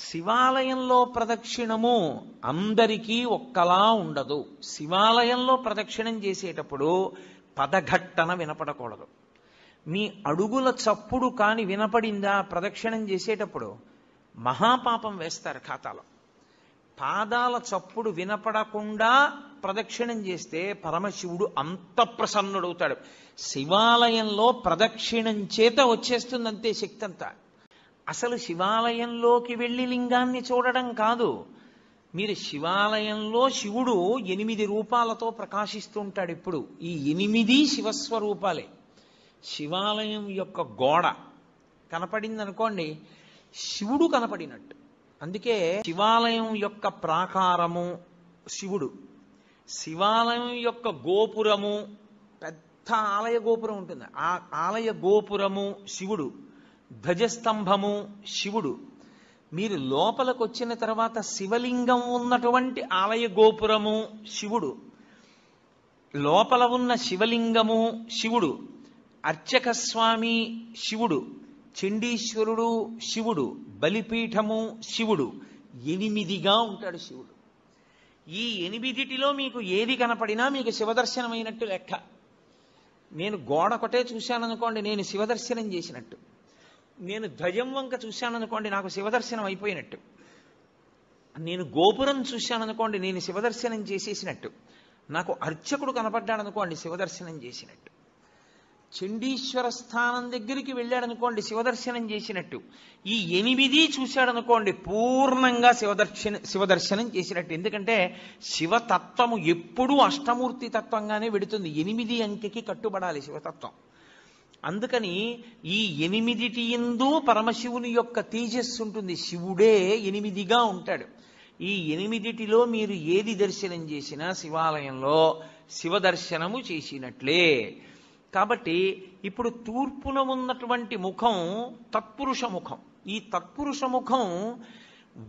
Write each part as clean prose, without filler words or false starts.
శివాలయంలో ప్రదక్షిణము అందరికీ ఒక్కలా ఉండదు. శివాలయంలో ప్రదక్షిణం చేసేటప్పుడు పదఘట్టన వినపడకూడదు. మీ అడుగుల చప్పుడు కాని వినపడిందా ప్రదక్షిణం చేసేటప్పుడు మహాపాపం వేస్తారు ఖాతాలో. పాదాల చప్పుడు వినపడకుండా ప్రదక్షిణం చేస్తే పరమశివుడు అంత ప్రసన్నుడవుతాడు. శివాలయంలో ప్రదక్షిణం చేత వచ్చేస్తుందంతే శక్తి అంతా. అసలు శివాలయంలోకి వెళ్ళి లింగాన్ని చూడడం కాదు, మీరు శివాలయంలో శివుడు 8 రూపాలతో ప్రకాశిస్తూ ఉంటాడు. ఇప్పుడు ఈ 8 శివస్వరూపాలే. శివాలయం యొక్క గోడ కనపడింది అనుకోండి, శివుడు కనపడినట్టు. అందుకే శివాలయం యొక్క ప్రాకారము శివుడు, శివాలయం యొక్క గోపురము, పెద్ద ఆలయ గోపురం ఉంటుంది, ఆ ఆలయ గోపురము శివుడు, ధ్వజస్తంభము శివుడు. మీరు లోపలికి వచ్చిన తర్వాత శివలింగం ఉన్నటువంటి ఆలయ గోపురము శివుడు, లోపల ఉన్న శివలింగము శివుడు, అర్చక స్వామి శివుడు, చండీశ్వరుడు శివుడు, బలిపీఠము శివుడు. 8గా ఉంటాడు శివుడు. ఈ 8 మీకు ఏది కనపడినా మీకు శివదర్శనమైనట్టు లెక్క. నేను గోడ ఒకటే చూశాననుకోండి, నేను శివదర్శనం చేసినట్టు. నేను ధ్వజం వంక చూశాననుకోండి, నాకు శివదర్శనం అయిపోయినట్టు. నేను గోపురం చూశాననుకోండి, నేను శివదర్శనం చేసేసినట్టు. నాకు అర్చకుడు కనపడ్డాడనుకోండి, శివదర్శనం చేసినట్టు. చండీశ్వర స్థానం దగ్గరికి వెళ్ళాడనుకోండి, శివదర్శనం చేసినట్టు. ఈ 8 చూశాడనుకోండి, పూర్ణంగా శివదర్శనం చేసినట్టు. ఎందుకంటే శివతత్వము ఎప్పుడూ అష్టమూర్తి తత్వంగానే వెడుతుంది. 8 అంకెకి కట్టుబడాలి శివతత్వం. అందుకని ఈ 8 యందు పరమశివుని యొక్క తేజస్సు ఉంటుంది. శివుడే 8గా ఉంటాడు. ఈ 8 మీరు ఏది దర్శనం చేసినా శివాలయంలో శివదర్శనము చేసినట్లే. కాబట్టి ఇప్పుడు తూర్పున ఉన్నటువంటి ముఖం తత్పురుష ముఖం. ఈ తత్పురుష ముఖం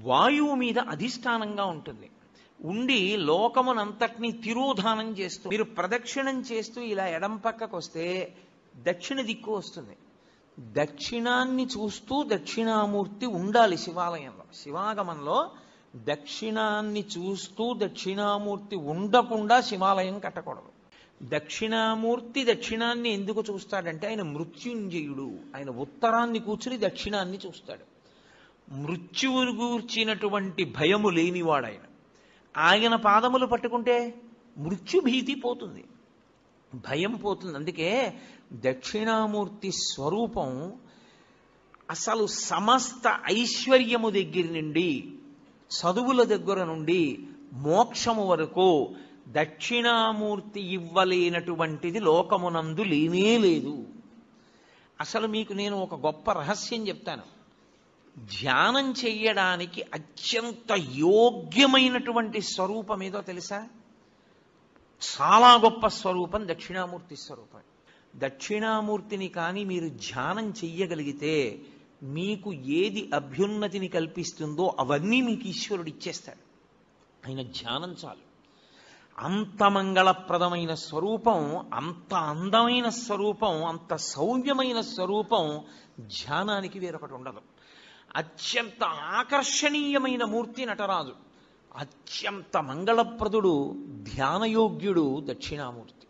వాయువు మీద అధిష్టానంగా ఉంటుంది. ఉండి లోకమునంతటినీ తిరోధానం చేస్తూ, మీరు ప్రదక్షిణం చేస్తూ ఇలా ఎడం పక్కకు వస్తే దక్షిణ దిక్కు వస్తుంది. దక్షిణాన్ని చూస్తూ దక్షిణామూర్తి ఉండాలి శివాలయంలో. శివాగమంలో దక్షిణాన్ని చూస్తూ దక్షిణామూర్తి ఉండకుండా శివాలయం కట్టకూడదు. దక్షిణామూర్తి దక్షిణాన్ని ఎందుకు చూస్తాడంటే ఆయన మృత్యుంజయుడు. ఆయన ఉత్తరాన్ని కూర్చుని దక్షిణాన్ని చూస్తాడు. మృత్యువును గూర్చినటువంటి భయము లేనివాడు ఆయన. ఆయన పాదములు పట్టుకుంటే మృత్యుభీతి పోతుంది, భయం పోతుంది. అందుకే దక్షిణామూర్తి స్వరూపం అసలు సమస్త ఐశ్వర్యము దగ్గర నుండి, చదువుల దగ్గర నుండి మోక్షము వరకు దక్షిణామూర్తి ఇవ్వలేనటువంటిది లోకమునందు లేనే లేదు. అసలు మీకు నేను ఒక గొప్ప రహస్యం చెప్తాను. ధ్యానం చెయ్యడానికి అత్యంత యోగ్యమైనటువంటి స్వరూపం ఏదో తెలుసా? చాలా గొప్ప స్వరూపం దక్షిణామూర్తి స్వరూపం. దక్షిణామూర్తిని కానీ మీరు ధ్యానం చెయ్యగలిగితే మీకు ఏది అభ్యున్నతిని కల్పిస్తుందో అవన్నీ మీకు ఈశ్వరుడు ఇచ్చేస్తాడు. ఆయన ధ్యానం చాలు. అంత మంగళప్రదమైన స్వరూపం, అంత అందమైన స్వరూపం, అంత సౌమ్యమైన స్వరూపం ధ్యానానికి వేరొకటి ఉండదు. అత్యంత ఆకర్షణీయమైన మూర్తి నటరాజు. అత్యంత మంగళప్రదుడు, ధ్యానయోగ్యుడు దక్షిణామూర్తి.